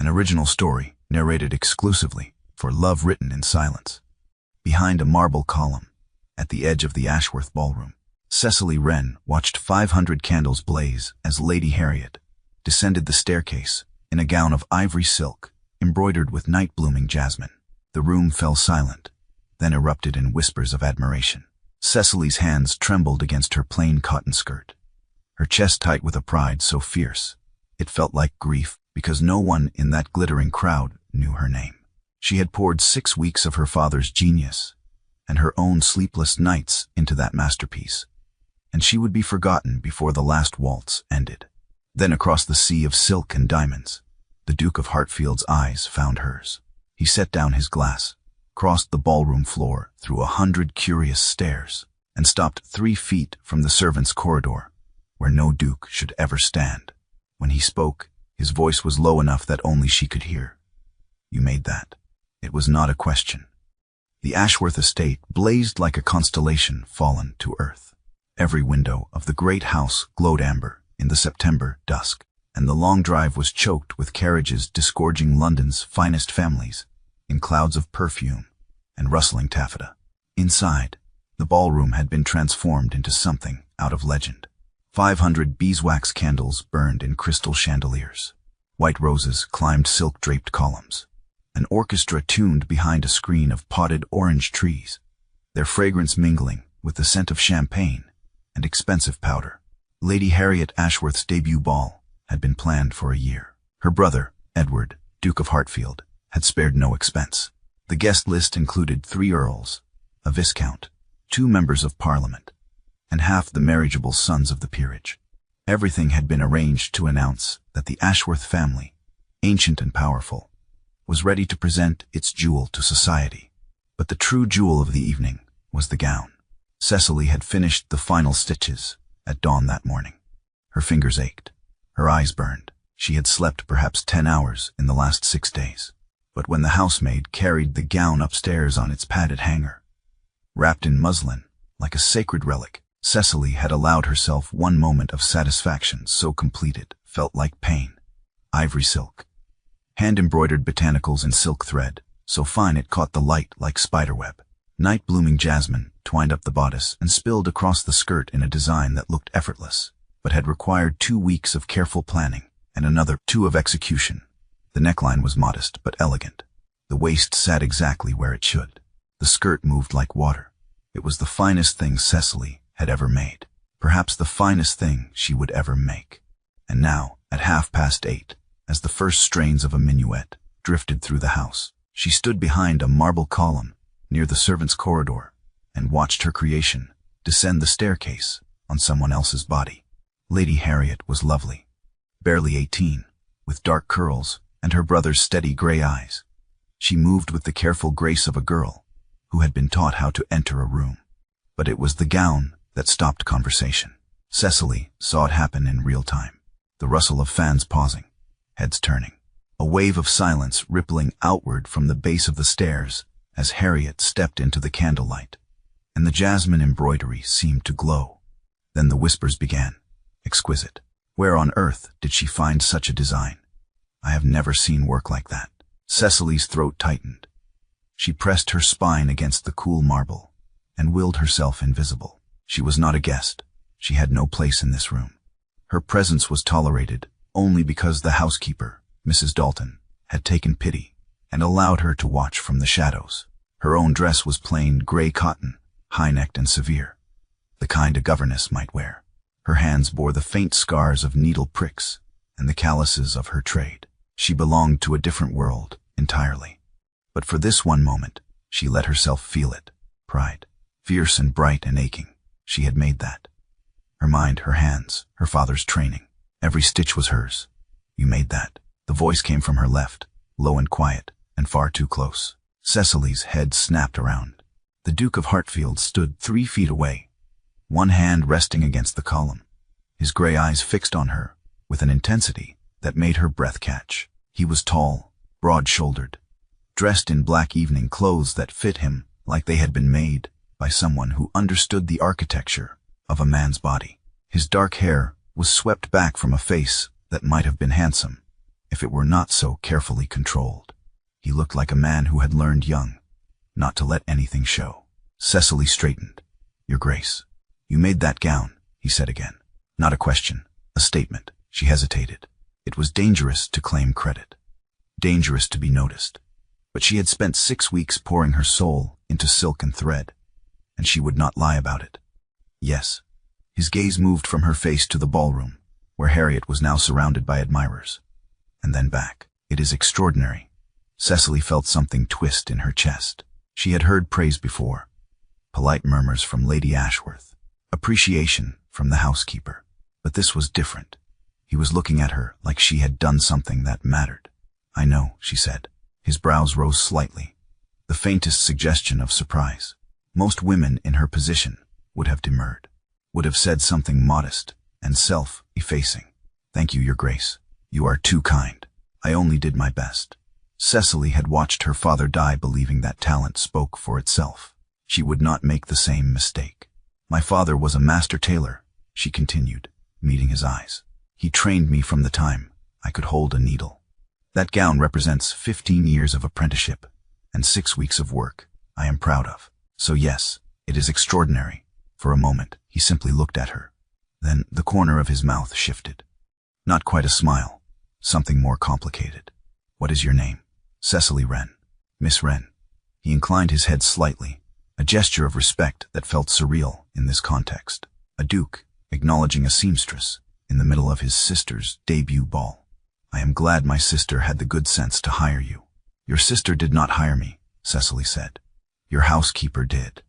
An original story narrated exclusively for Love Written in Silence. Behind a marble column, at the edge of the Ashworth ballroom, Cecily Wren watched 500 candles blaze as Lady Harriet descended the staircase in a gown of ivory silk embroidered with night-blooming jasmine. The room fell silent, then erupted in whispers of admiration. Cecily's hands trembled against her plain cotton skirt, her chest tight with a pride so fierce it felt like grief, because no one in that glittering crowd knew her name. She had poured 6 weeks of her father's genius and her own sleepless nights into that masterpiece, and she would be forgotten before the last waltz ended. Then across the sea of silk and diamonds, the Duke of Hartfield's eyes found hers. He set down his glass, crossed the ballroom floor through 100 curious stairs, and stopped 3 feet from the servants' corridor, where no duke should ever stand. When he spoke, his voice was low enough that only she could hear. "You made that." It was not a question. The Ashworth estate blazed like a constellation fallen to earth. Every window of the great house glowed amber in the September dusk, and the long drive was choked with carriages disgorging London's finest families in clouds of perfume and rustling taffeta. Inside, the ballroom had been transformed into something out of legend. 500 beeswax candles burned in crystal chandeliers. White roses climbed silk-draped columns. An orchestra tuned behind a screen of potted orange trees, their fragrance mingling with the scent of champagne and expensive powder. Lady Harriet Ashworth's debut ball had been planned for a year. Her brother, Edward, Duke of Hartfield, had spared no expense. The guest list included 3 earls, a viscount, 2 members of Parliament, and half the marriageable sons of the peerage. Everything had been arranged to announce that the Ashworth family, ancient and powerful, was ready to present its jewel to society. But the true jewel of the evening was the gown. Cecily had finished the final stitches at dawn that morning. Her fingers ached. Her eyes burned. She had slept perhaps 10 hours in the last 6 days. But when the housemaid carried the gown upstairs on its padded hanger, wrapped in muslin like a sacred relic, Cecily had allowed herself one moment of satisfaction so complete it felt like pain. Ivory silk, hand-embroidered botanicals in silk thread, so fine it caught the light like spiderweb. Night-blooming jasmine twined up the bodice and spilled across the skirt in a design that looked effortless, but had required 2 weeks of careful planning and another 2 of execution. The neckline was modest but elegant. The waist sat exactly where it should. The skirt moved like water. It was the finest thing Cecily had ever made, perhaps the finest thing she would ever make. And now, at 8:30, as the first strains of a minuet drifted through the house, she stood behind a marble column near the servants' corridor and watched her creation descend the staircase on someone else's body. Lady Harriet was lovely, barely 18, with dark curls and her brother's steady gray eyes. She moved with the careful grace of a girl who had been taught how to enter a room. But it was the gown that stopped conversation. Cecily saw it happen in real time. The rustle of fans pausing, heads turning. A wave of silence rippling outward from the base of the stairs as Harriet stepped into the candlelight, and the jasmine embroidery seemed to glow. Then the whispers began. Exquisite. Where on earth did she find such a design? I have never seen work like that. Cecily's throat tightened. She pressed her spine against the cool marble and willed herself invisible. She was not a guest. She had no place in this room. Her presence was tolerated only because the housekeeper, Mrs. Dalton, had taken pity and allowed her to watch from the shadows. Her own dress was plain gray cotton, high-necked and severe, the kind a governess might wear. Her hands bore the faint scars of needle pricks and the calluses of her trade. She belonged to a different world entirely. But for this one moment, she let herself feel it. Pride, fierce and bright and aching. She had made that. Her mind, her hands, her father's training. Every stitch was hers. You made that. The voice came from her left, low and quiet, and far too close. Cecily's head snapped around. The Duke of Hartfield stood 3 feet away, one hand resting against the column, his gray eyes fixed on her with an intensity that made her breath catch. He was tall, broad-shouldered, dressed in black evening clothes that fit him like they had been made by someone who understood the architecture of a man's body. His dark hair was swept back from a face that might have been handsome, if it were not so carefully controlled. He looked like a man who had learned young not to let anything show. Cecily straightened. "Your Grace, you made that gown," he said again. Not a question, a statement. She hesitated. It was dangerous to claim credit, dangerous to be noticed. But she had spent 6 weeks pouring her soul into silk and thread, and she would not lie about it. Yes. His gaze moved from her face to the ballroom, where Harriet was now surrounded by admirers, and then back. "It is extraordinary." Cecily felt something twist in her chest. She had heard praise before. Polite murmurs from Lady Ashworth, appreciation from the housekeeper. But this was different. He was looking at her like she had done something that mattered. "I know," she said. His brows rose slightly, the faintest suggestion of surprise. Most women in her position would have demurred, would have said something modest and self-effacing. "Thank you, Your Grace. You are too kind. I only did my best." Cecily had watched her father die believing that talent spoke for itself. She would not make the same mistake. "My father was a master tailor," she continued, meeting his eyes. "He trained me from the time I could hold a needle. That gown represents 15 years of apprenticeship and 6 weeks of work I am proud of. So yes, it is extraordinary." For a moment, he simply looked at her. Then the corner of his mouth shifted. Not quite a smile, something more complicated. "What is your name?" "Cecily Wren." "Miss Wren." He inclined his head slightly, a gesture of respect that felt surreal in this context. A duke acknowledging a seamstress in the middle of his sister's debut ball. "I am glad my sister had the good sense to hire you." "Your sister did not hire me," Cecily said. "Your housekeeper did.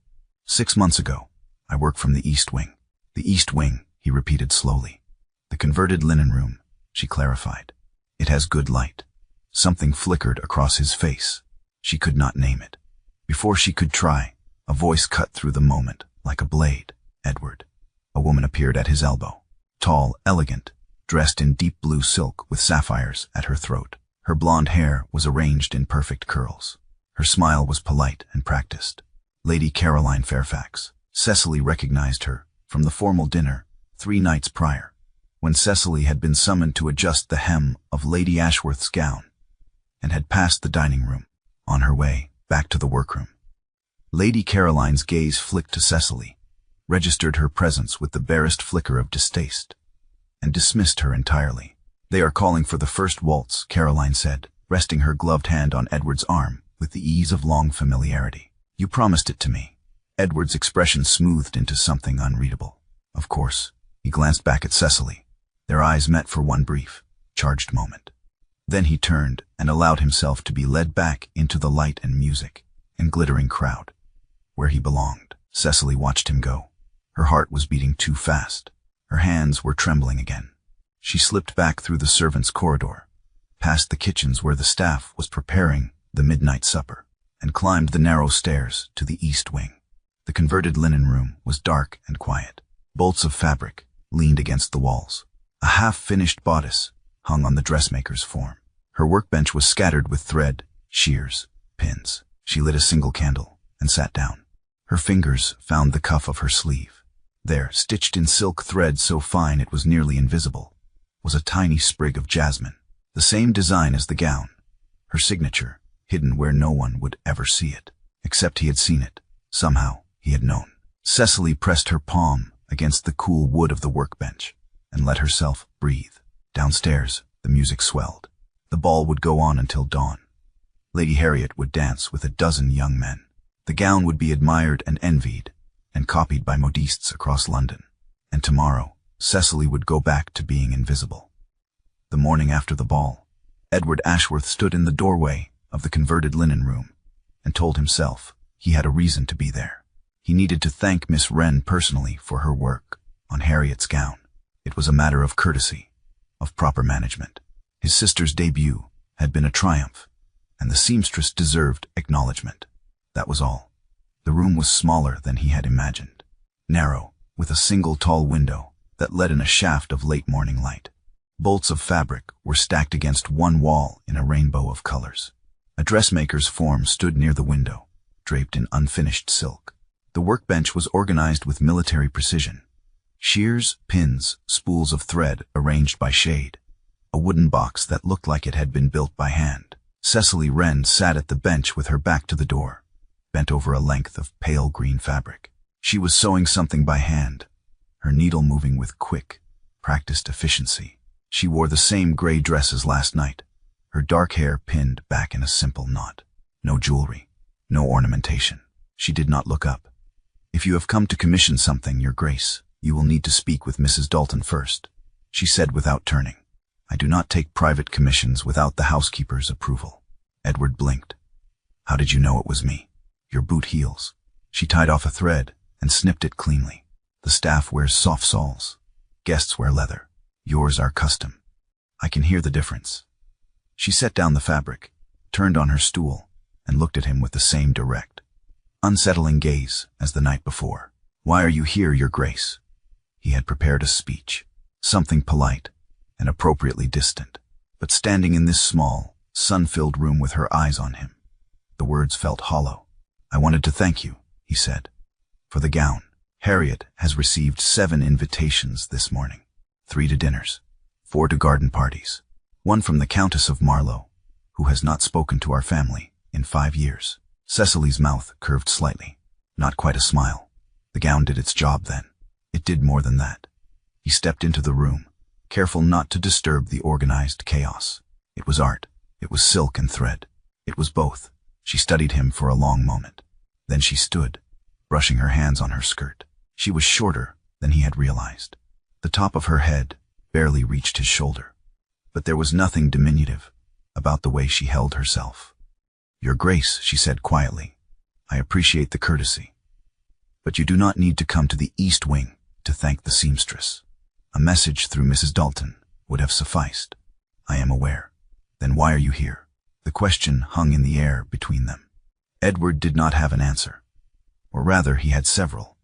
6 months ago, I work from the East Wing." "The East Wing," he repeated slowly. "The converted linen room," she clarified. "It has good light." Something flickered across his face. She could not name it. Before she could try, a voice cut through the moment like a blade. "Edward." A woman appeared at his elbow. Tall, elegant, dressed in deep blue silk with sapphires at her throat. Her blonde hair was arranged in perfect curls. Her smile was polite and practiced. Lady Caroline Fairfax. Cecily recognized her from the formal dinner 3 nights prior, when Cecily had been summoned to adjust the hem of Lady Ashworth's gown, and had passed the dining room, on her way back to the workroom. Lady Caroline's gaze flicked to Cecily, registered her presence with the barest flicker of distaste, and dismissed her entirely. "They are calling for the first waltz," Caroline said, resting her gloved hand on Edward's arm with the ease of long familiarity. "You promised it to me." Edward's expression smoothed into something unreadable. "Of course." He glanced back at Cecily. Their eyes met for one brief, charged moment. Then he turned and allowed himself to be led back into the light and music and glittering crowd, where he belonged. Cecily watched him go. Her heart was beating too fast. Her hands were trembling again. She slipped back through the servants' corridor, past the kitchens where the staff was preparing the midnight supper, and climbed the narrow stairs to the East Wing. The converted linen room was dark and quiet. Bolts of fabric leaned against the walls. A half-finished bodice hung on the dressmaker's form. Her workbench was scattered with thread, shears, pins. She lit a single candle and sat down. Her fingers found the cuff of her sleeve. There, stitched in silk thread so fine it was nearly invisible, was a tiny sprig of jasmine, the same design as the gown, her signature, hidden where no one would ever see it. Except he had seen it. Somehow, he had known. Cecily pressed her palm against the cool wood of the workbench and let herself breathe. Downstairs, the music swelled. The ball would go on until dawn. Lady Harriet would dance with a dozen young men. The gown would be admired and envied, and copied by modistes across London. And tomorrow, Cecily would go back to being invisible. The morning after the ball, Edward Ashworth stood in the doorway of the converted linen room and told himself he had a reason to be there. He needed to thank Miss Wren personally for her work on Harriet's gown. It was a matter of courtesy, of proper management. His sister's debut had been a triumph, and the seamstress deserved acknowledgement. That was all. The room was smaller than he had imagined, narrow, with a single tall window that let in a shaft of late morning light. Bolts of fabric were stacked against one wall in a rainbow of colors. A dressmaker's form stood near the window, draped in unfinished silk. The workbench was organized with military precision. Shears, pins, spools of thread arranged by shade, a wooden box that looked like it had been built by hand. Cecily Wren sat at the bench with her back to the door, bent over a length of pale green fabric. She was sewing something by hand, her needle moving with quick, practiced efficiency. She wore the same gray dress as last night, her dark hair pinned back in a simple knot. No jewelry, no ornamentation. She did not look up. "If you have come to commission something, Your Grace, you will need to speak with Mrs. Dalton first," she said without turning. "I do not take private commissions without the housekeeper's approval." Edward blinked. "How did you know it was me?" "Your boot heels." She tied off a thread and snipped it cleanly. "The staff wears soft soles. Guests wear leather. Yours are custom. I can hear the difference." She set down the fabric, turned on her stool, and looked at him with the same direct, unsettling gaze as the night before. "Why are you here, Your Grace?" He had prepared a speech, something polite and appropriately distant, but standing in this small, sun-filled room with her eyes on him, the words felt hollow. "I wanted to thank you," he said, "for the gown. Harriet has received 7 invitations this morning, 3 to dinners, 4 to garden parties, 1 from the Countess of Marlowe, who has not spoken to our family in 5 years. Cecily's mouth curved slightly, not quite a smile. The gown did its job then. It did more than that. He stepped into the room, careful not to disturb the organized chaos. It was art. It was silk and thread. It was both. She studied him for a long moment. Then she stood, brushing her hands on her skirt. She was shorter than he had realized. The top of her head barely reached his shoulder. But there was nothing diminutive about the way she held herself. "Your Grace," she said quietly, "I appreciate the courtesy. But you do not need to come to the East Wing to thank the seamstress. A message through Mrs. Dalton would have sufficed." "I am aware." "Then why are you here?" The question hung in the air between them. Edward did not have an answer. Or rather, he had several,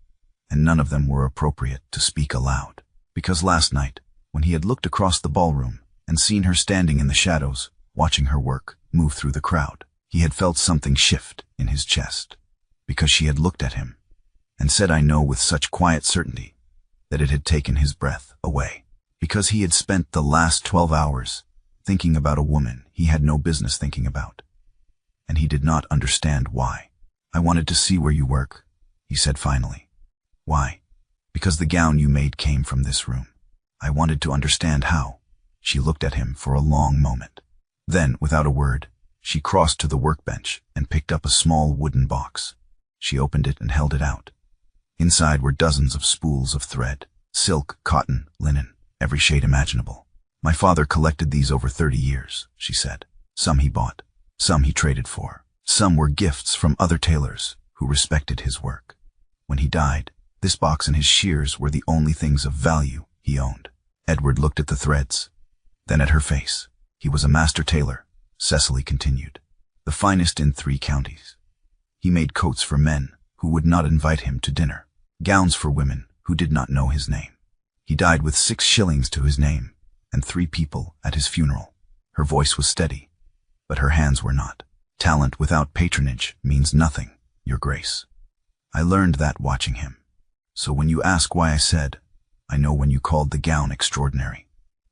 and none of them were appropriate to speak aloud. Because last night, when he had looked across the ballroom and seen her standing in the shadows, watching her work move through the crowd, he had felt something shift in his chest. Because she had looked at him and said "I know" with such quiet certainty that it had taken his breath away. Because he had spent the last 12 hours thinking about a woman he had no business thinking about. And he did not understand why. "I wanted to see where you work," he said finally. "Why?" "Because the gown you made came from this room. I wanted to understand how." She looked at him for a long moment. Then, without a word, she crossed to the workbench and picked up a small wooden box. She opened it and held it out. Inside were dozens of spools of thread, silk, cotton, linen, every shade imaginable. "My father collected these over 30 years, she said. "Some he bought, some he traded for. Some were gifts from other tailors who respected his work. When he died, this box and his shears were the only things of value he owned." Edward looked at the threads, then at her face. "He was a master tailor," Cecily continued, "the finest in 3 counties. He made coats for men who would not invite him to dinner, gowns for women who did not know his name. He died with 6 shillings to his name and 3 people at his funeral." Her voice was steady, but her hands were not. "Talent without patronage means nothing, Your Grace. I learned that watching him. So when you ask why I said, I know when you called the gown extraordinary,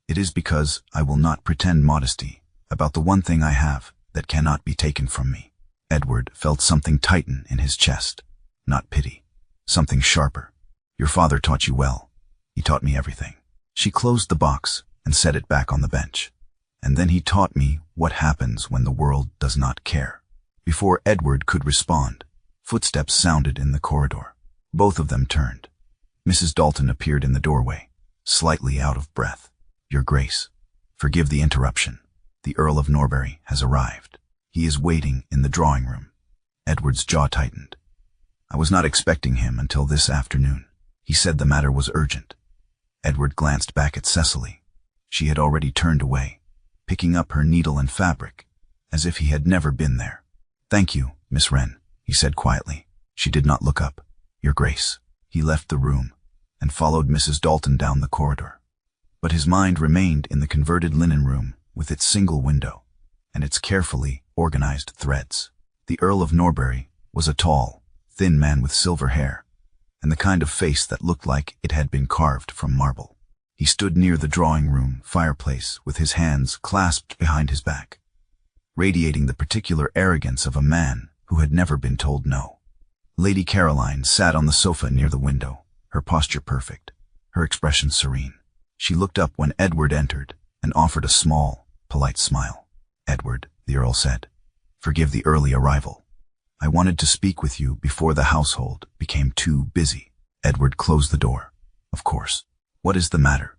it is because I will not pretend modesty about the one thing I have that cannot be taken from me." Edward felt something tighten in his chest, not pity, something sharper. "Your father taught you well. He taught me everything." She closed the box and set it back on the bench. "And then he taught me what happens when the world does not care." Before Edward could respond, footsteps sounded in the corridor. Both of them turned. Mrs. Dalton appeared in the doorway, slightly out of breath. "Your Grace, forgive the interruption. The Earl of Norbury has arrived. He is waiting in the drawing room." Edward's jaw tightened. "I was not expecting him until this afternoon. He said the matter was urgent." Edward glanced back at Cecily. She had already turned away, picking up her needle and fabric, as if he had never been there. "Thank you, Miss Wren," he said quietly. She did not look up. "Your Grace." He left the room and followed Mrs. Dalton down the corridor. But his mind remained in the converted linen room with its single window and its carefully organized threads. The Earl of Norbury was a tall, thin man with silver hair and the kind of face that looked like it had been carved from marble. He stood near the drawing-room fireplace with his hands clasped behind his back, radiating the particular arrogance of a man who had never been told no. Lady Caroline sat on the sofa near the window, her posture perfect, her expression serene. She looked up when Edward entered and offered a small, polite smile. "Edward," the Earl said, "forgive the early arrival. I wanted to speak with you before the household became too busy." Edward closed the door. "Of course. What is the matter?"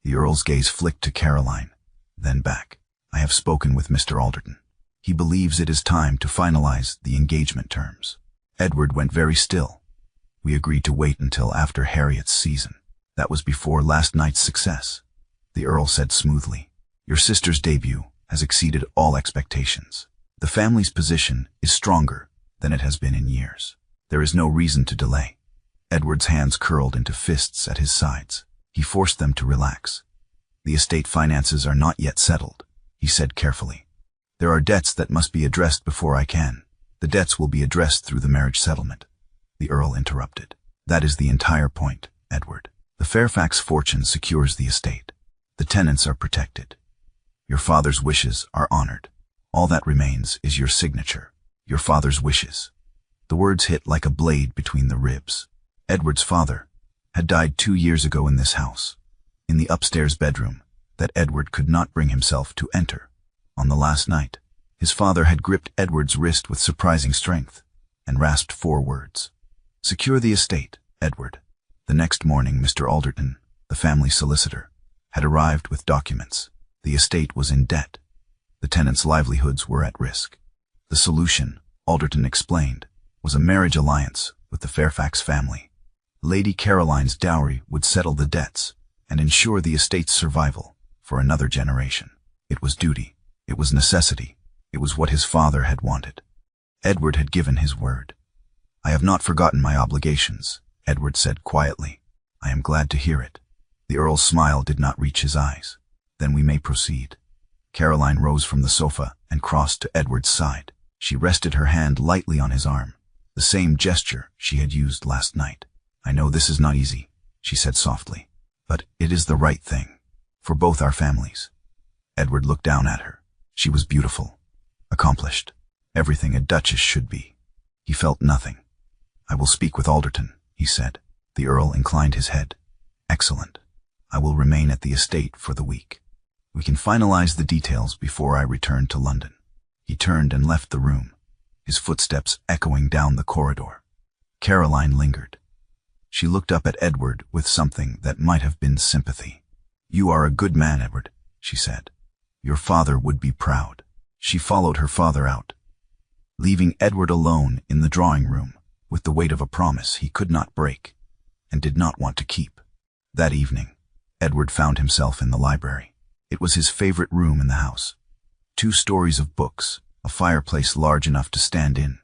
The Earl's gaze flicked to Caroline, then back. "I have spoken with Mr. Alderton. He believes it is time to finalize the engagement terms." Edward went very still. "We agreed to wait until after Harriet's season. That was before last night's success," the Earl said smoothly. "Your sister's debut has exceeded all expectations. The family's position is stronger than it has been in years. There is no reason to delay." Edward's hands curled into fists at his sides. He forced them to relax. "The estate finances are not yet settled," he said carefully. "There are debts that must be addressed before I can. The debts will be addressed through the marriage settlement." The Earl interrupted. "That is the entire point, Edward. The Fairfax fortune secures the estate. The tenants are protected. Your father's wishes are honored. All that remains is your signature. Your father's wishes." The words hit like a blade between the ribs. Edward's father had died 2 years ago in this house, in the upstairs bedroom that Edward could not bring himself to enter. On the last night, his father had gripped Edward's wrist with surprising strength and rasped 4 words. "Secure the estate, Edward." The next morning, Mr. Alderton, the family solicitor, had arrived with documents. The estate was in debt. The tenants' livelihoods were at risk. The solution, Alderton explained, was a marriage alliance with the Fairfax family. Lady Caroline's dowry would settle the debts and ensure the estate's survival for another generation. It was duty. It was necessity. It was what his father had wanted. Edward had given his word. "I have not forgotten my obligations," Edward said quietly. "I am glad to hear it." The Earl's smile did not reach his eyes. "Then we may proceed." Caroline rose from the sofa and crossed to Edward's side. She rested her hand lightly on his arm, the same gesture she had used last night. "I know this is not easy," she said softly, "but it is the right thing for both our families." Edward looked down at her. She was beautiful, accomplished, everything a duchess should be. He felt nothing. "I will speak with Alderton," he said. The Earl inclined his head. "Excellent. I will remain at the estate for the week. We can finalize the details before I return to London." He turned and left the room, his footsteps echoing down the corridor. Caroline lingered. She looked up at Edward with something that might have been sympathy. "You are a good man, Edward," she said. "Your father would be proud." She followed her father out, leaving Edward alone in the drawing-room with the weight of a promise he could not break and did not want to keep. That evening, Edward found himself in the library. It was his favorite room in the house. 2 stories of books, a fireplace large enough to stand in,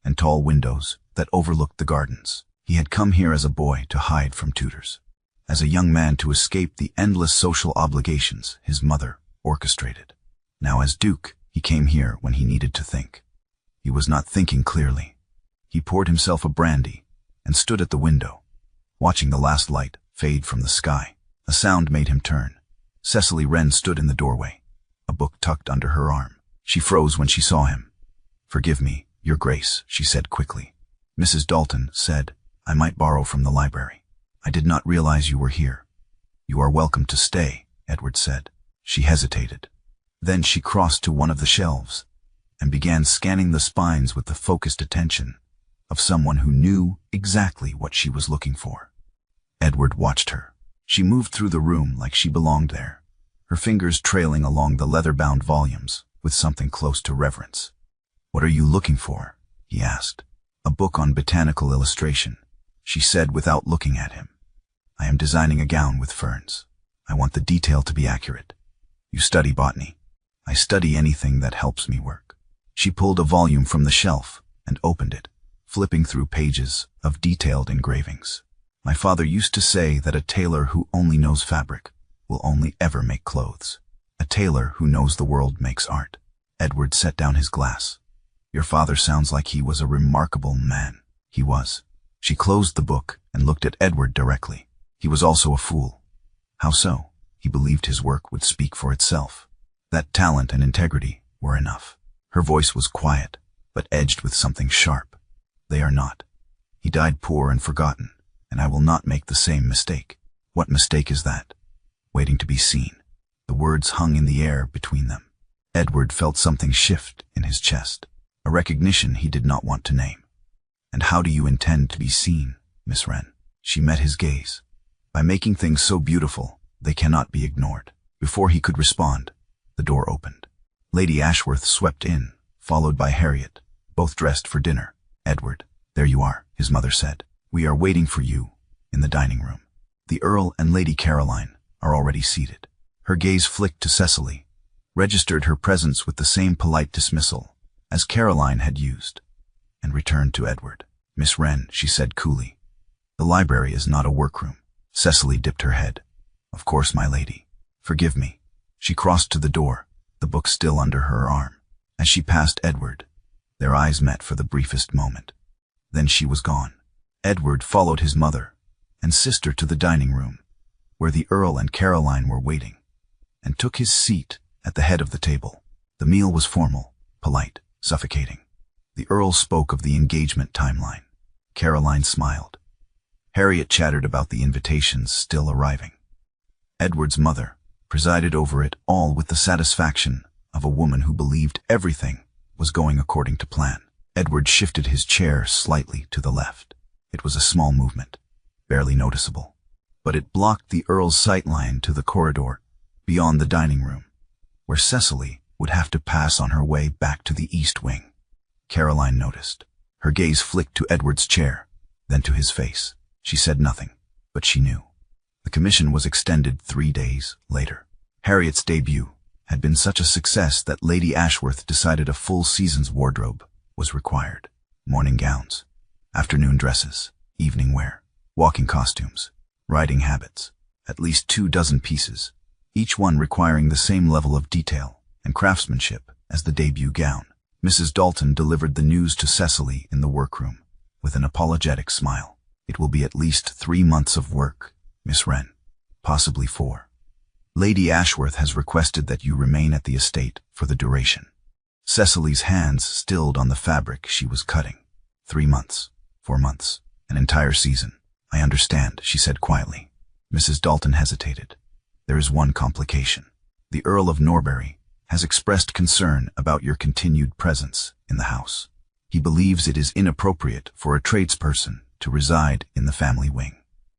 and tall windows that overlooked the gardens. He had come here as a boy to hide from tutors, as a young man to escape the endless social obligations his mother orchestrated. Now as Duke, he came here when he needed to think. He was not thinking clearly. He poured himself a brandy and stood at the window, watching the last light fade from the sky. A sound made him turn. Cecily Wren stood in the doorway, a book tucked under her arm. She froze when she saw him. "Forgive me, Your Grace," she said quickly. "Mrs. Dalton said I might borrow from the library. I did not realize you were here." "You are welcome to stay," Edward said. She hesitated. Then she crossed to one of the shelves and began scanning the spines with the focused attention of someone who knew exactly what she was looking for. Edward watched her. She moved through the room like she belonged there, her fingers trailing along the leather-bound volumes with something close to reverence. "What are you looking for?" he asked. "A book on botanical illustration," she said without looking at him. "I am designing a gown with ferns. I want the detail to be accurate." "You study botany." "I study anything that helps me work." She pulled a volume from the shelf and opened it, flipping through pages of detailed engravings. "My father used to say that a tailor who only knows fabric will only ever make clothes. A tailor who knows the world makes art." Edward set down his glass. "Your father sounds like he was a remarkable man." He was. She closed the book and looked at Edward directly. "He was also a fool. How so? He believed his work would speak for itself. That talent and integrity were enough. Her voice was quiet, but edged with something sharp. They are not. He died poor and forgotten, and I will not make the same mistake. What mistake is that? Waiting to be seen. The words hung in the air between them. Edward felt something shift in his chest, a recognition he did not want to name. And how do you intend to be seen, Miss Wren? She met his gaze. By making things so beautiful, they cannot be ignored. Before he could respond, the door opened. Lady Ashworth swept in, followed by Harriet, both dressed for dinner. Edward, there you are, his mother said. We are waiting for you in the dining room. The Earl and Lady Caroline are already seated. Her gaze flicked to Cecily, registered her presence with the same polite dismissal as Caroline had used, and returned to Edward. Miss Wren, she said coolly, the library is not a workroom. Cecily dipped her head. Of course, my lady. Forgive me. She crossed to the door, the book still under her arm. As she passed Edward, their eyes met for the briefest moment. Then she was gone. Edward followed his mother and sister to the dining room, where the Earl and Caroline were waiting, and took his seat at the head of the table. The meal was formal, polite, suffocating. The Earl spoke of the engagement timeline. Caroline smiled. Harriet chattered about the invitations still arriving. Edward's mother presided over it all with the satisfaction of a woman who believed everything was going according to plan. Edward shifted his chair slightly to the left. It was a small movement, barely noticeable, but it blocked the Earl's sightline to the corridor beyond the dining room, where Cecily would have to pass on her way back to the East Wing. Caroline noticed. Her gaze flicked to Edward's chair, then to his face. She said nothing, but she knew. The commission was extended 3 days later. Harriet's debut had been such a success that Lady Ashworth decided a full season's wardrobe was required. Morning gowns, afternoon dresses, evening wear, walking costumes, riding habits, at least 24 pieces, each one requiring the same level of detail and craftsmanship as the debut gown. Mrs. Dalton delivered the news to Cecily in the workroom with an apologetic smile. It will be at least 3 months of work, Miss Wren, possibly 4. Lady Ashworth has requested that you remain at the estate for the duration. Cecily's hands stilled on the fabric she was cutting. 3 months, 4 months, an entire season. I understand, she said quietly. Mrs. Dalton hesitated. There is one complication. The Earl of Norbury has expressed concern about your continued presence in the house. He believes it is inappropriate for a tradesperson to reside in the family wing.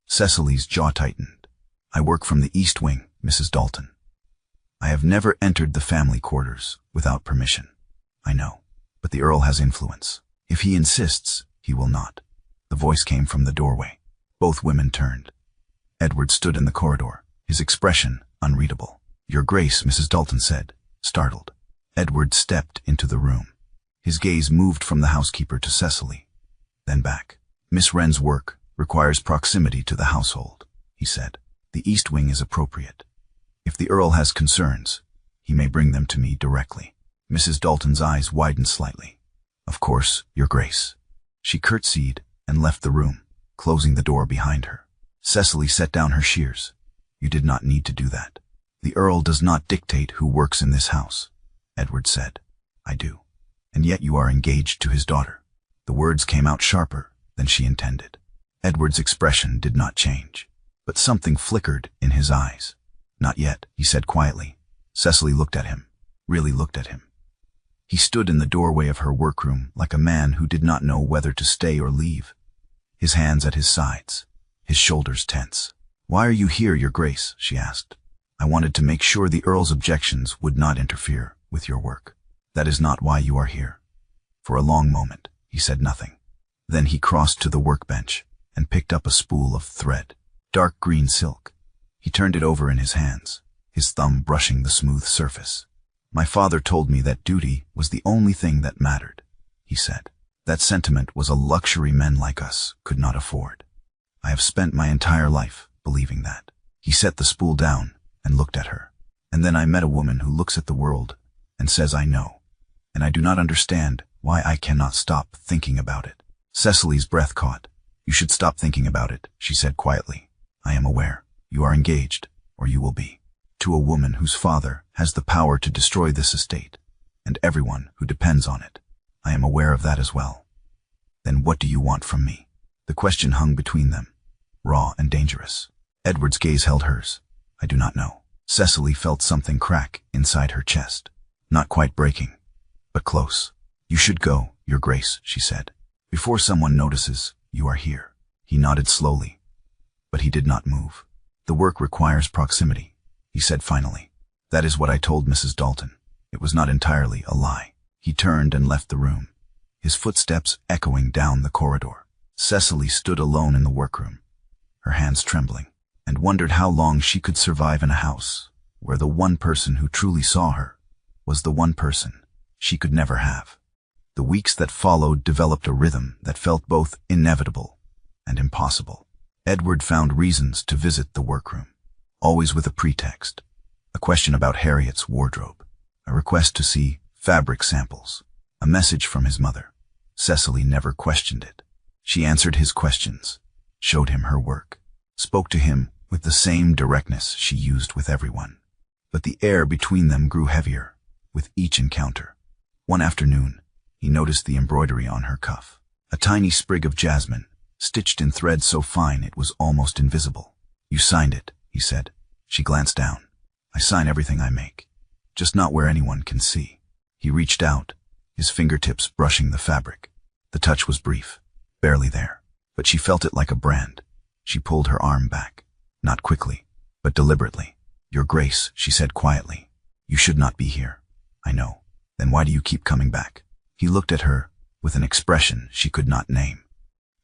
Cecily's jaw tightened. I work from the East Wing, Mrs. Dalton. I have never entered the family quarters without permission. I know, but the Earl has influence. If he insists, he will not. The voice came from the doorway. Both women turned. Edward stood in the corridor, his expression unreadable. Your Grace, Mrs. Dalton said, startled. Edward stepped into the room. His gaze moved from the housekeeper to Cecily, then back. Miss Wren's work requires proximity to the household, he said. The East Wing is appropriate. If the Earl has concerns, he may bring them to me directly. Mrs. Dalton's eyes widened slightly. Of course, Your Grace. She curtsied and left the room, closing the door behind her. Cecily set down her shears. You did not need to do that. The Earl does not dictate who works in this house, Edward said. I do. And yet you are engaged to his daughter. The words came out sharper than she intended. Edward's expression did not change, but something flickered in his eyes. Not yet, he said quietly. Cecily looked at him, really looked at him. He stood in the doorway of her workroom like a man who did not know whether to stay or leave, his hands at his sides, his shoulders tense. Why are you here, Your Grace? She asked. I wanted to make sure the Earl's objections would not interfere with your work. That is not why you are here. For a long moment, he said nothing. Then he crossed to the workbench and picked up a spool of thread, dark green silk. He turned it over in his hands, his thumb brushing the smooth surface. My father told me that duty was the only thing that mattered, he said. That sentiment was a luxury men like us could not afford. I have spent my entire life believing that. He set the spool down and looked at her. And then I met a woman who looks at the world and says I know, and I do not understand why I cannot stop thinking about it. Cecily's breath caught. You should stop thinking about it, she said quietly. I am aware. You are engaged. or you will be. To a woman whose father has the power to destroy this estate, and everyone who depends on it. I am aware of that as well. Then what do you want from me? The question hung between them, raw and dangerous. Edward's gaze held hers. I do not know. Cecily felt something crack inside her chest. Not quite breaking, but close. You should go, Your Grace, she said. Before someone notices, you are here. He nodded slowly, but he did not move. The work requires proximity, he said finally. That is what I told Mrs. Dalton. It was not entirely a lie. He turned and left the room, his footsteps echoing down the corridor. Cecily stood alone in the workroom, her hands trembling, and wondered how long she could survive in a house where the one person who truly saw her was the one person she could never have. The weeks that followed developed a rhythm that felt both inevitable and impossible. Edward found reasons to visit the workroom, always with a pretext. A question about Harriet's wardrobe, a request to see fabric samples, a message from his mother. Cecily never questioned it. She answered his questions, showed him her work, spoke to him with the same directness she used with everyone. But the air between them grew heavier with each encounter. One afternoon, he noticed the embroidery on her cuff, a tiny sprig of jasmine, stitched in thread so fine it was almost invisible. You signed it, he said. She glanced down. I sign everything I make, just not where anyone can see. He reached out, his fingertips brushing the fabric. The touch was brief, barely there, but she felt it like a brand. She pulled her arm back, not quickly, but deliberately. Your Grace, she said quietly, you should not be here. I know. Then why do you keep coming back? He looked at her with an expression she could not name.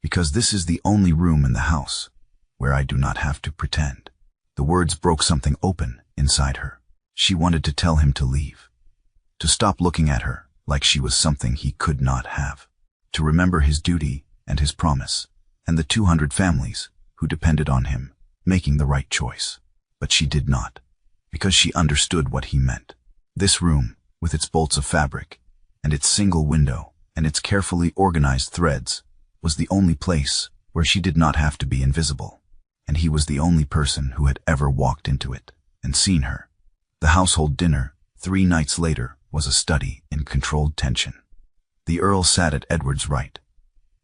Because this is the only room in the house where I do not have to pretend. The words broke something open inside her. She wanted to tell him to leave, to stop looking at her like she was something he could not have, to remember his duty and his promise, and the 200 families who depended on him making the right choice. But she did not, because she understood what he meant. This room, with its bolts of fabric, and its single window, and its carefully organized threads, was the only place where she did not have to be invisible, and he was the only person who had ever walked into it and seen her. The household dinner, 3 nights later, was a study in controlled tension. The Earl sat at Edward's right,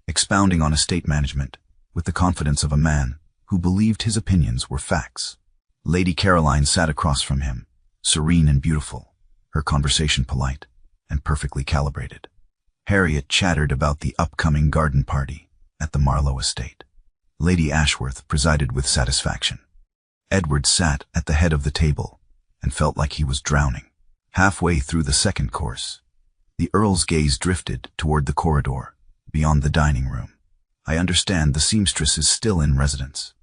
expounding on estate management with the confidence of a man who believed his opinions were facts. Lady Caroline sat across from him, serene and beautiful, her conversation polite and perfectly calibrated. Harriet chattered about the upcoming garden party at the Marlowe estate. Lady Ashworth presided with satisfaction. Edward sat at the head of the table and felt like he was drowning. Halfway through the second course, the Earl's gaze drifted toward the corridor, beyond the dining room. I understand the seamstress is still in residence,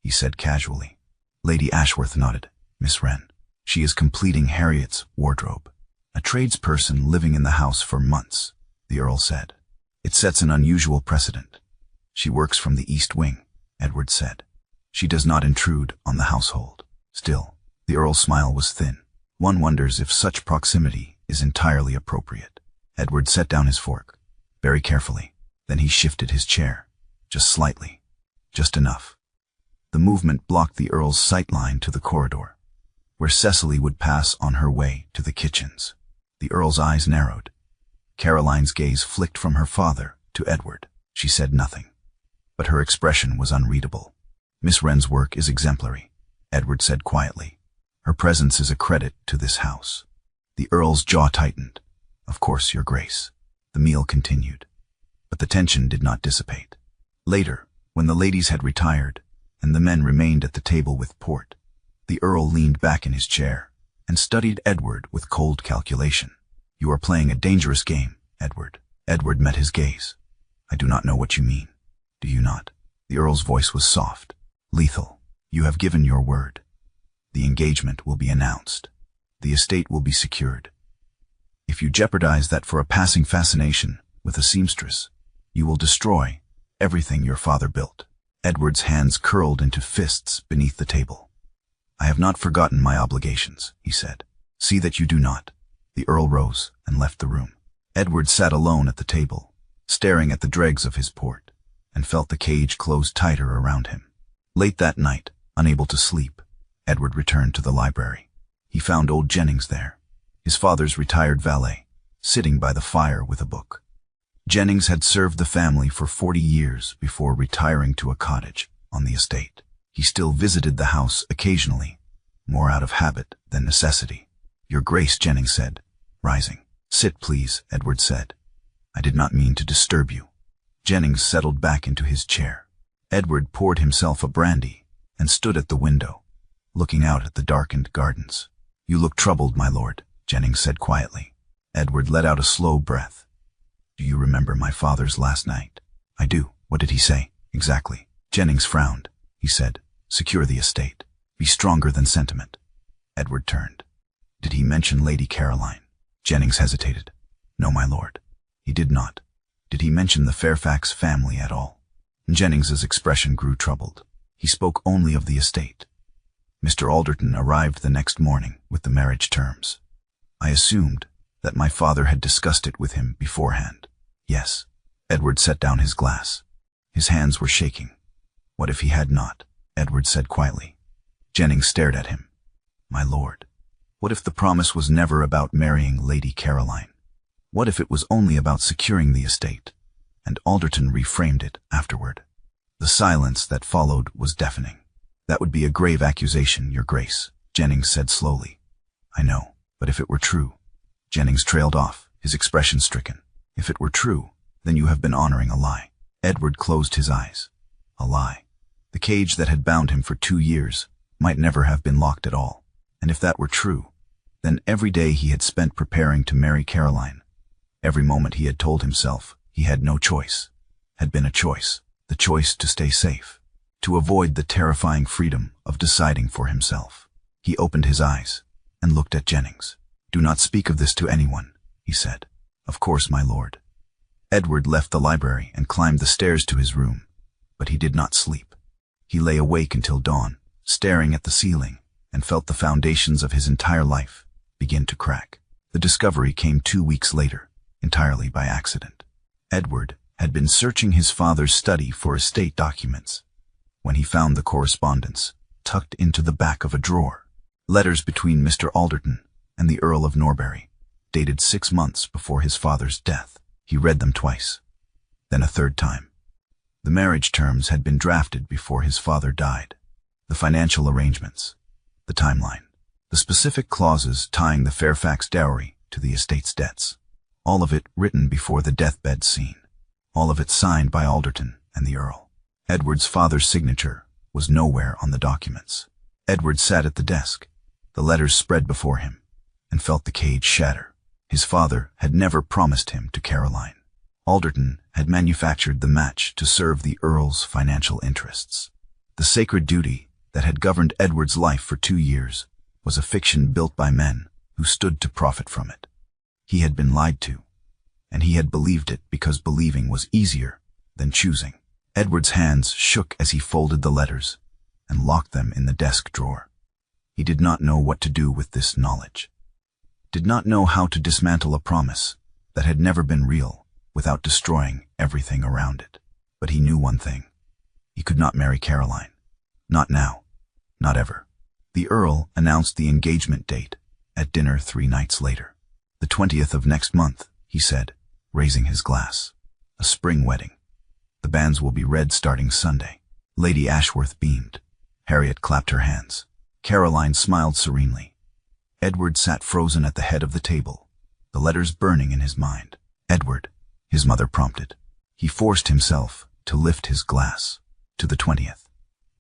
he said casually. Lady Ashworth nodded. Miss Wren. She is completing Harriet's wardrobe. A tradesperson living in the house for months, the Earl said. It sets an unusual precedent. She works from the East Wing, Edward said. She does not intrude on the household. Still, the Earl's smile was thin. One wonders if such proximity is entirely appropriate. Edward set down his fork, very carefully. Then he shifted his chair, just slightly, just enough. The movement blocked the Earl's sightline to the corridor, where Cecily would pass on her way to the kitchens. The Earl's eyes narrowed. Caroline's gaze flicked from her father to Edward. She said nothing, but her expression was unreadable. Miss Wren's work is exemplary, Edward said quietly. Her presence is a credit to this house. The Earl's jaw tightened. Of course, Your Grace. The meal continued, but the tension did not dissipate. Later, when the ladies had retired, and the men remained at the table with port, the Earl leaned back in his chair and studied Edward with cold calculation. You are playing a dangerous game, Edward. Edward met his gaze. I do not know what you mean. Do you not? The Earl's voice was soft, lethal. You have given your word. The engagement will be announced. The estate will be secured. If you jeopardize that for a passing fascination with a seamstress, you will destroy everything your father built. Edward's hands curled into fists beneath the table. I have not forgotten my obligations, he said. See that you do not. The Earl rose and left the room. Edward sat alone at the table, staring at the dregs of his port, and felt the cage close tighter around him. Late that night, unable to sleep, Edward returned to the library. He found old Jennings there, his father's retired valet, sitting by the fire with a book. Jennings had served the family for 40 years before retiring to a cottage on the estate. He still visited the house occasionally, more out of habit than necessity. "Your Grace," Jennings said, rising. "Sit, please," Edward said. "I did not mean to disturb you." Jennings settled back into his chair. Edward poured himself a brandy and stood at the window, looking out at the darkened gardens. "You look troubled, my lord," Jennings said quietly. Edward let out a slow breath. "Do you remember my father's last night?" "I do. What did he say?" "Exactly." Jennings frowned. He said, "Secure the estate. Be stronger than sentiment." Edward turned. "Did he mention Lady Caroline?" Jennings hesitated. "No, my lord. He did not." "Did he mention the Fairfax family at all?" Jennings's expression grew troubled. He spoke only of the estate. "Mr. Alderton arrived the next morning with the marriage terms. I assumed that my father had discussed it with him beforehand." "Yes." Edward set down his glass. His hands were shaking. "What if he had not?" Edward said quietly. Jennings stared at him. "My lord, what if the promise was never about marrying Lady Caroline? What if it was only about securing the estate?" And Alderton reframed it afterward. The silence that followed was deafening. "That would be a grave accusation, Your Grace," Jennings said slowly. "I know, but if it were true..." Jennings trailed off, his expression stricken. "If it were true, then you have been honoring a lie." Edward closed his eyes. A lie. The cage that had bound him for 2 years might never have been locked at all. And if that were true, then every day he had spent preparing to marry Caroline, every moment he had told himself he had no choice, had been a choice, the choice to stay safe, to avoid the terrifying freedom of deciding for himself. He opened his eyes and looked at Jennings. "Do not speak of this to anyone," he said. "Of course, my lord." Edward left the library and climbed the stairs to his room, but he did not sleep. He lay awake until dawn, staring at the ceiling, and felt the foundations of his entire life begin to crack. The discovery came 2 weeks later, entirely by accident. Edward had been searching his father's study for estate documents when he found the correspondence tucked into the back of a drawer. Letters between Mr. Alderton and the Earl of Norbury, dated 6 months before his father's death. He read them twice, then a third time. The marriage terms had been drafted before his father died. The financial arrangements, the timeline, the specific clauses tying the Fairfax dowry to the estate's debts. All of it written before the deathbed scene. All of it signed by Alderton and the Earl. Edward's father's signature was nowhere on the documents. Edward sat at the desk, the letters spread before him, and felt the cage shatter. His father had never promised him to Caroline. Alderton had manufactured the match to serve the Earl's financial interests. The sacred duty that had governed Edward's life for 2 years was a fiction built by men who stood to profit from it. He had been lied to, and he had believed it because believing was easier than choosing. Edward's hands shook as he folded the letters and locked them in the desk drawer. He did not know what to do with this knowledge. Did not know how to dismantle a promise that had never been real without destroying everything around it. But he knew one thing. He could not marry Caroline. Not now. Not ever. The Earl announced the engagement date at dinner 3 nights later. "The 20th of next month," he said, raising his glass. "A spring wedding. The banns will be read starting Sunday." Lady Ashworth beamed. Harriet clapped her hands. Caroline smiled serenely. Edward sat frozen at the head of the table, the letters burning in his mind. "Edward," his mother prompted. He forced himself to lift his glass. "To the 20th.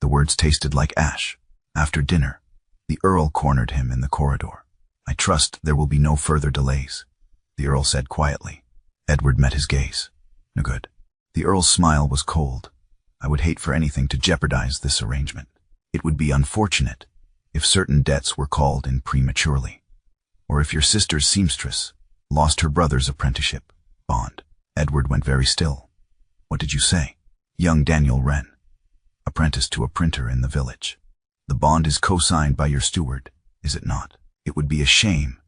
The words tasted like ash. After dinner, the Earl cornered him in the corridor. "I trust there will be no further delays," the Earl said quietly. Edward met his gaze. "No good." The Earl's smile was cold. "I would hate for anything to jeopardize this arrangement. It would be unfortunate if certain debts were called in prematurely, or if your sister's seamstress lost her brother's apprenticeship bond." Edward went very still. "What did you say?" "Young Daniel Wren, apprentice to a printer in the village. The bond is co-signed by your steward, is it not? It would be a shame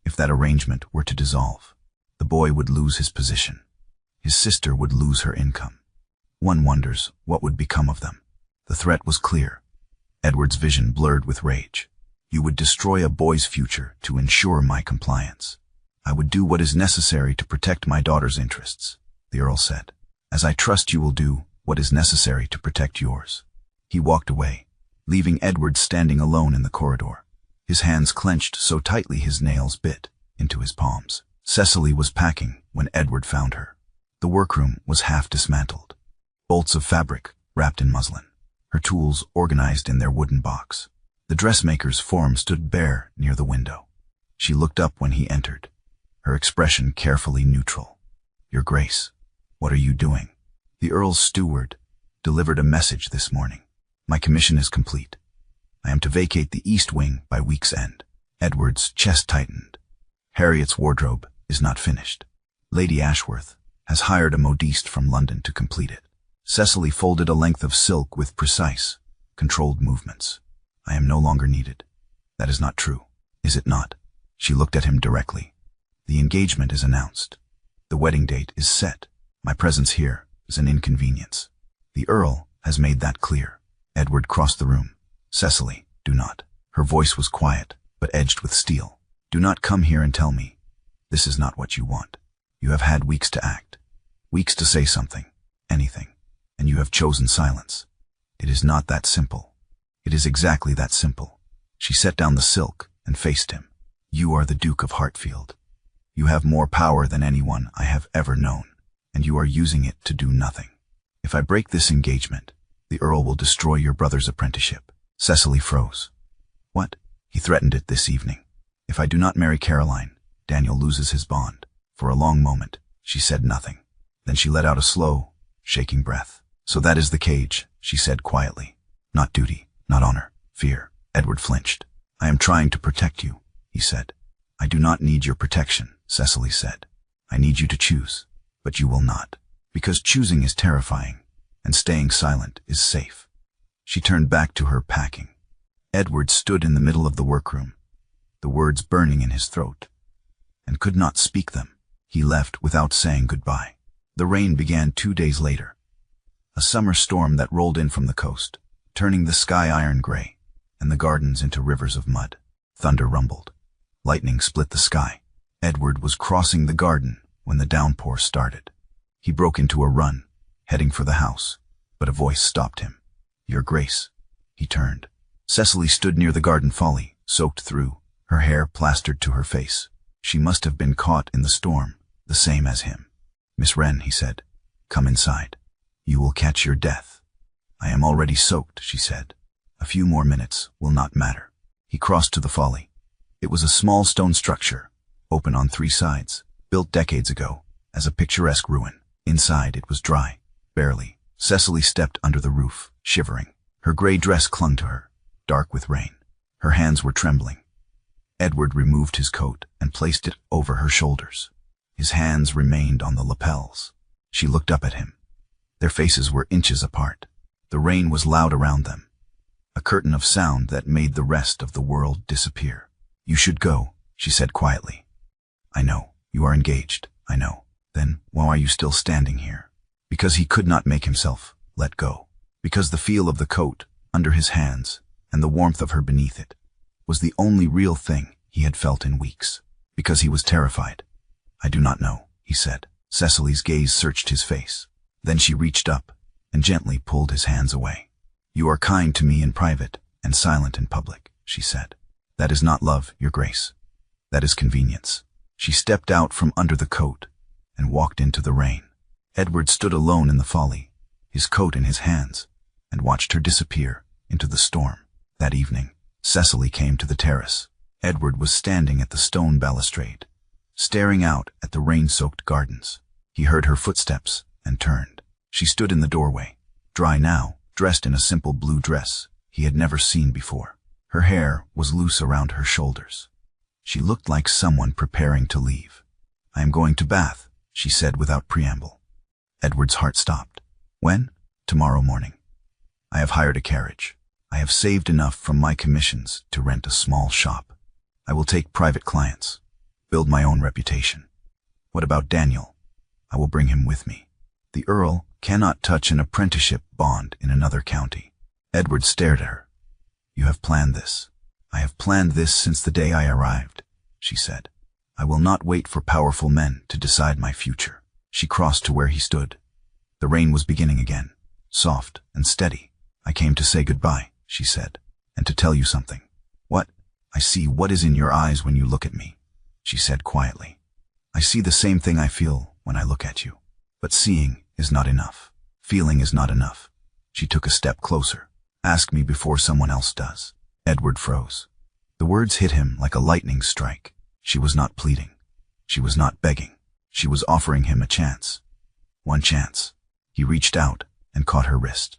if that arrangement were to dissolve. The boy would lose his position. His sister would lose her income. One wonders what would become of them." The threat was clear. Edward's vision blurred with rage. You would destroy a boy's future to ensure my compliance. I would do what is necessary to protect my daughter's interests, the Earl said, as I trust you will do what is necessary to protect yours. He walked away, leaving Edward standing alone in the corridor, his hands clenched so tightly his nails bit into his palms. Cecily was packing when Edward found her. The workroom was half dismantled, bolts of fabric wrapped in muslin, her tools organized in their wooden box. The dressmaker's form stood bare near the window. She looked up when he entered, her expression carefully neutral. Your Grace, what are you doing? The Earl's steward delivered a message this morning. My commission is complete. I am to vacate the East Wing by week's end. Edward's chest tightened. Harriet's wardrobe is not finished. Lady Ashworth has hired a modiste from London to complete it. Cecily folded a length of silk with precise, controlled movements. I am no longer needed. That is not true, is it not? She looked at him directly. The engagement is announced. The wedding date is set. My presence here is an inconvenience. The Earl has made that clear. Edward crossed the room. Cecily, do not. Her voice was quiet, but edged with steel. Do not come here and tell me. This is not what you want. You have had weeks to act. Weeks to say something. Anything. And you have chosen silence. It is not that simple. It is exactly that simple. She set down the silk and faced him. You are the Duke of Hartfield. You have more power than anyone I have ever known, and you are using it to do nothing. If I break this engagement, the Earl will destroy your brother's apprenticeship. Cecily froze. What? He threatened it this evening. If I do not marry Caroline, Daniel loses his bond. For a long moment, she said nothing. Then she let out a slow, shaking breath. So that is the cage, she said quietly. Not duty, not honor, fear. Edward flinched. I am trying to protect you, he said. I do not need your protection, Cecily said. I need you to choose, but you will not. Because choosing is terrifying, and staying silent is safe. She turned back to her packing. Edward stood in the middle of the workroom, the words burning in his throat, and could not speak them. He left without saying goodbye. The rain began 2 days later. A summer storm that rolled in from the coast, turning the sky iron gray, and the gardens into rivers of mud. Thunder rumbled. Lightning split the sky. Edward was crossing the garden when the downpour started. He broke into a run, heading for the house, but a voice stopped him. Your Grace. He turned. Cecily stood near the garden folly, soaked through, her hair plastered to her face. She must have been caught in the storm, the same as him. Miss Wren, he said, come inside. You will catch your death. I am already soaked, she said. A few more minutes will not matter. He crossed to the folly. It was a small stone structure, open on 3 sides, built decades ago, as a picturesque ruin. Inside it was dry, barely. Cecily stepped under the roof, shivering. Her gray dress clung to her, dark with rain. Her hands were trembling. Edward removed his coat and placed it over her shoulders. His hands remained on the lapels. She looked up at him. Their faces were inches apart. The rain was loud around them, a curtain of sound that made the rest of the world disappear. You should go, she said quietly. I know. You are engaged. I know. Then why are you still standing here? Because he could not make himself let go. Because the feel of the coat under his hands and the warmth of her beneath it was the only real thing he had felt in weeks. Because he was terrified. I do not know, he said. Cecily's gaze searched his face. Then she reached up and gently pulled his hands away. You are kind to me in private and silent in public, she said. That is not love, Your Grace. That is convenience. She stepped out from under the coat and walked into the rain. Edward stood alone in the folly, his coat in his hands, and watched her disappear into the storm. That evening, Cecily came to the terrace. Edward was standing at the stone balustrade, staring out at the rain-soaked gardens. He heard her footsteps and turned. She stood in the doorway, dry now, dressed in a simple blue dress he had never seen before. Her hair was loose around her shoulders. She looked like someone preparing to leave. I am going to Bath, she said without preamble. Edward's heart stopped. When? Tomorrow morning. I have hired a carriage. I have saved enough from my commissions to rent a small shop. I will take private clients, build my own reputation. What about Daniel? I will bring him with me. The Earl cannot touch an apprenticeship bond in another county. Edward stared at her. You have planned this. I have planned this since the day I arrived, she said. I will not wait for powerful men to decide my future. She crossed to where he stood. The rain was beginning again, soft and steady. I came to say goodbye, she said, and to tell you something. What? I see what is in your eyes when you look at me, she said quietly. I see the same thing I feel when I look at you. But seeing is not enough. Feeling is not enough. She took a step closer. Ask me before someone else does. Edward froze. The words hit him like a lightning strike. She was not pleading. She was not begging. She was offering him a chance. One chance. He reached out and caught her wrist.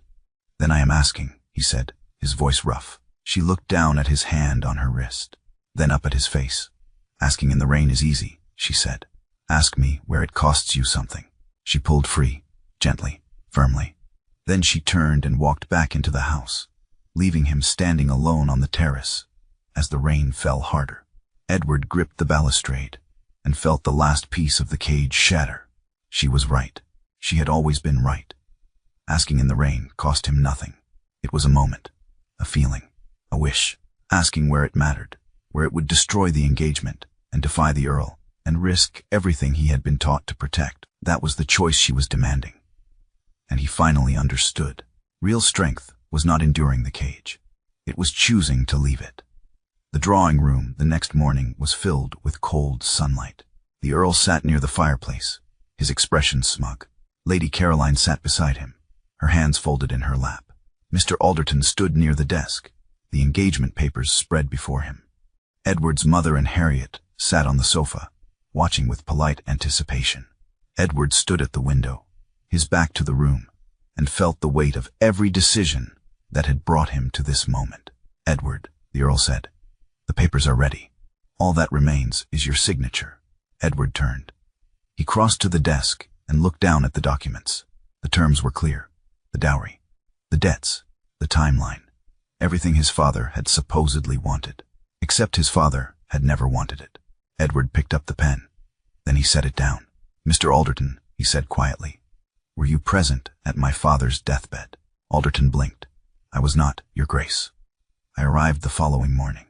Then I am asking, he said, his voice rough. She looked down at his hand on her wrist, then up at his face. Asking in the rain is easy, she said. Ask me where it costs you something. She pulled free, gently, firmly. Then she turned and walked back into the house, leaving him standing alone on the terrace as the rain fell harder. Edward gripped the balustrade and felt the last piece of the cage shatter. She was right. She had always been right. Asking in the rain cost him nothing. It was a moment, a feeling, a wish. Asking where it mattered, where it would destroy the engagement and defy the Earl and risk everything he had been taught to protect. That was the choice she was demanding. And he finally understood. Real strength was not enduring the cage. It was choosing to leave it. The drawing room the next morning was filled with cold sunlight. The Earl sat near the fireplace, his expression smug. Lady Caroline sat beside him, her hands folded in her lap. Mr. Alderton stood near the desk, the engagement papers spread before him. Edward's mother and Harriet sat on the sofa, watching with polite anticipation. Edward stood at the window, his back to the room, and felt the weight of every decision that had brought him to this moment. Edward, the Earl said, the papers are ready. All that remains is your signature. Edward turned. He crossed to the desk and looked down at the documents. The terms were clear. The dowry, the debts, the timeline, everything his father had supposedly wanted, except his father had never wanted it. Edward picked up the pen. Then he set it down. Mr. Alderton, he said quietly, were you present at my father's deathbed? Alderton blinked. I was not, Your Grace. I arrived the following morning.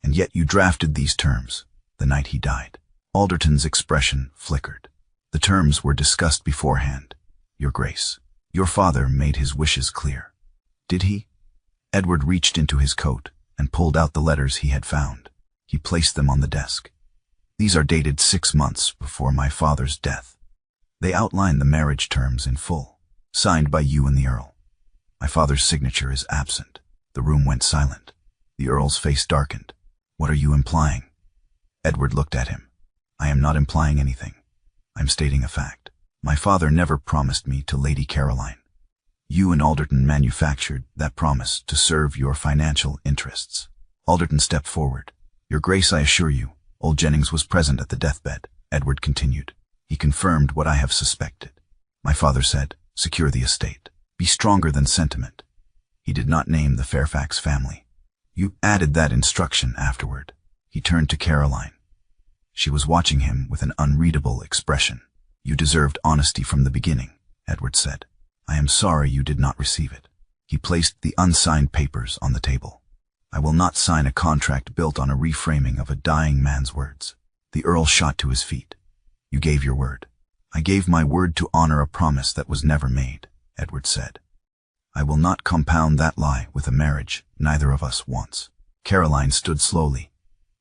And yet you drafted these terms the night he died. Alderton's expression flickered. The terms were discussed beforehand, Your Grace. Your father made his wishes clear. Did he? Edward reached into his coat and pulled out the letters he had found. He placed them on the desk. These are dated 6 months before my father's death. They outline the marriage terms in full, signed by you and the Earl. My father's signature is absent. The room went silent. The Earl's face darkened. What are you implying? Edward looked at him. I am not implying anything. I'm stating a fact. My father never promised me to Lady Caroline. You and Alderton manufactured that promise to serve your financial interests. Alderton stepped forward. Your Grace, I assure you, old Jennings was present at the deathbed, Edward continued. He confirmed what I have suspected. My father said, secure the estate. Be stronger than sentiment. He did not name the Fairfax family. You added that instruction afterward. He turned to Caroline. She was watching him with an unreadable expression. You deserved honesty from the beginning, Edward said. I am sorry you did not receive it. He placed the unsigned papers on the table. I will not sign a contract built on a reframing of a dying man's words. The Earl shot to his feet. You gave your word. I gave my word to honor a promise that was never made, Edward said. I will not compound that lie with a marriage neither of us wants. Caroline stood slowly.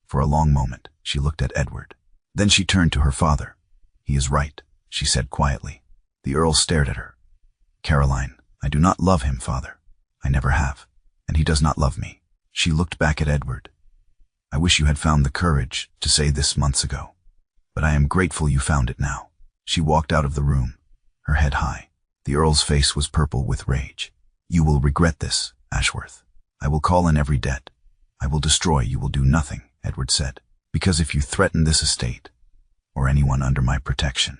For a long moment, she looked at Edward. Then she turned to her father. He is right, she said quietly. The Earl stared at her. Caroline, I do not love him, father. I never have, and he does not love me. She looked back at Edward. I wish you had found the courage to say this months ago, but I am grateful you found it now. She walked out of the room, her head high. The Earl's face was purple with rage. You will regret this, Ashworth. I will call in every debt. I will destroy, you will do nothing, Edward said, because if you threaten this estate, or anyone under my protection,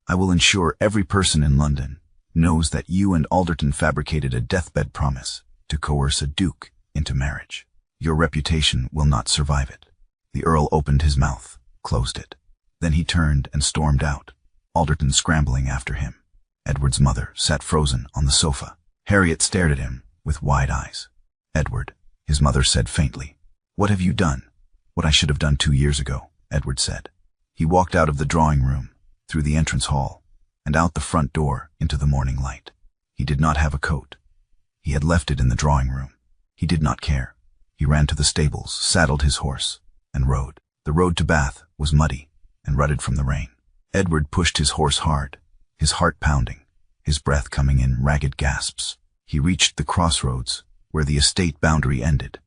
I will ensure every person in London knows that you and Alderton fabricated a deathbed promise to coerce a duke into marriage. Your reputation will not survive it. The Earl opened his mouth, closed it. Then he turned and stormed out, Alderton scrambling after him. Edward's mother sat frozen on the sofa. Harriet stared at him with wide eyes. Edward, his mother said faintly. "What have you done?" "What I should have done 2 years ago," Edward said. He walked out of the drawing room, through the entrance hall, and out the front door into the morning light. He did not have a coat. He had left it in the drawing room. He did not care. He ran to the stables, saddled his horse, and rode. The road to Bath was muddy and rutted from the rain. Edward pushed his horse hard, his heart pounding, his breath coming in ragged gasps. He reached the crossroads where the estate boundary ended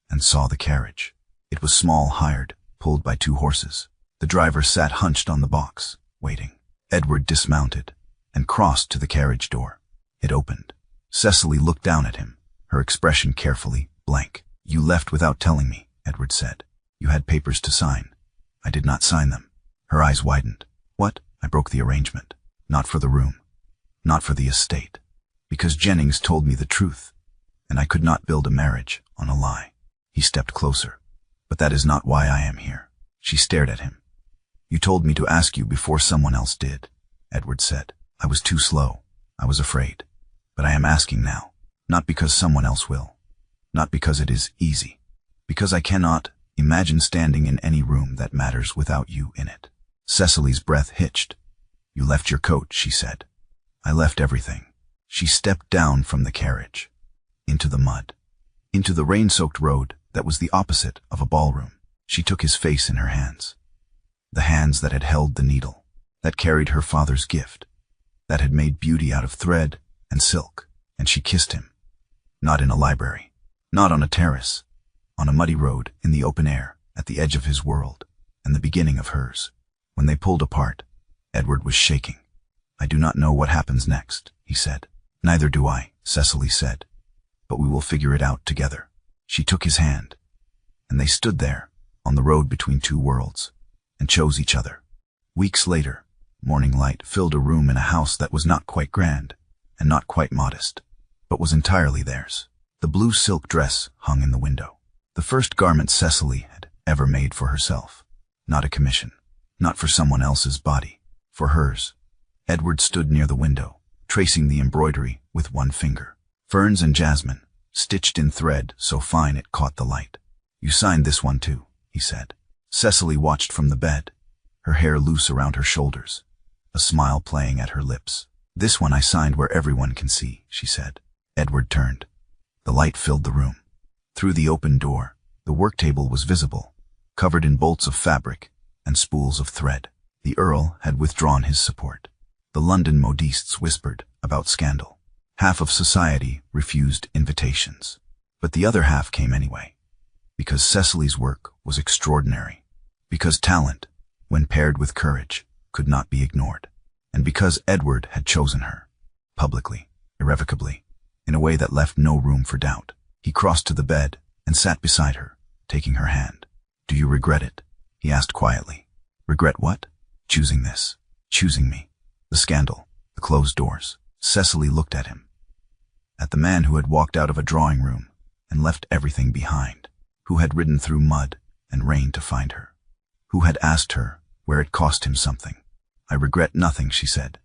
and saw the carriage. It was small, hired, pulled by 2 horses. The driver sat hunched on the box, waiting. Edward dismounted and crossed to the carriage door. It opened. Cecily looked down at him, her expression carefully blank. "You left without telling me," Edward said. "You had papers to sign. I did not sign them." Her eyes widened. "What?" "I broke the arrangement. Not for the room. Not for the estate. Because Jennings told me the truth, and I could not build a marriage on a lie." He stepped closer. "But that is not why I am here." She stared at him. "You told me to ask you before someone else did," Edward said. "I was too slow. I was afraid. But I am asking now, not because someone else will, not because it is easy, because I cannot imagine standing in any room that matters without you in it." Cecily's breath hitched. "You left your coat," she said. "I left everything." She stepped down from the carriage, into the mud, into the rain-soaked road that was the opposite of a ballroom. She took his face in her hands, the hands that had held the needle, that carried her father's gift, that had made beauty out of thread and silk, and she kissed him, not in a library, not on a terrace, on a muddy road in the open air, at the edge of his world, and the beginning of hers. When they pulled apart, Edward was shaking. "I do not know what happens next," he said. "Neither do I," Cecily said. "But we will figure it out together." She took his hand, and they stood there, on the road between 2 worlds, and chose each other. Weeks later, morning light filled a room in a house that was not quite grand, and not quite modest, but was entirely theirs. The blue silk dress hung in the window. The first garment Cecily had ever made for herself. Not a commission. Not for someone else's body. For hers. Edward stood near the window, tracing the embroidery with 1 finger. Ferns and jasmine, stitched in thread so fine it caught the light. "You signed this one too," he said. Cecily watched from the bed, her hair loose around her shoulders, a smile playing at her lips. "This one I signed where everyone can see," she said. Edward turned. The light filled the room. Through the open door, the work table was visible, covered in bolts of fabric and spools of thread. The Earl had withdrawn his support. The London modistes whispered about scandal. Half of society refused invitations, but the other half came anyway, because Cecily's work was extraordinary, because talent, when paired with courage, could not be ignored, and because Edward had chosen her, publicly, irrevocably, in a way that left no room for doubt. He crossed to the bed and sat beside her, taking her hand. "Do you regret it?" he asked quietly. "Regret what?" "Choosing this. Choosing me. The scandal. The closed doors." Cecily looked at him. At the man who had walked out of a drawing room and left everything behind, who had ridden through mud and rain to find her, who had asked her where it cost him something. "I regret nothing," she said.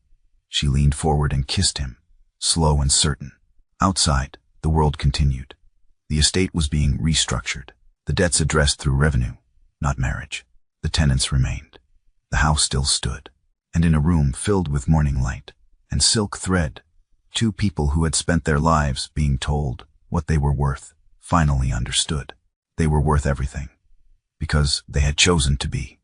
She leaned forward and kissed him, slow and certain. Outside, the world continued. The estate was being restructured, the debts addressed through revenue, not marriage. The tenants remained. The house still stood, and in a room filled with morning light and silk thread, 2 people who had spent their lives being told what they were worth finally understood. They were worth everything, because they had chosen to be.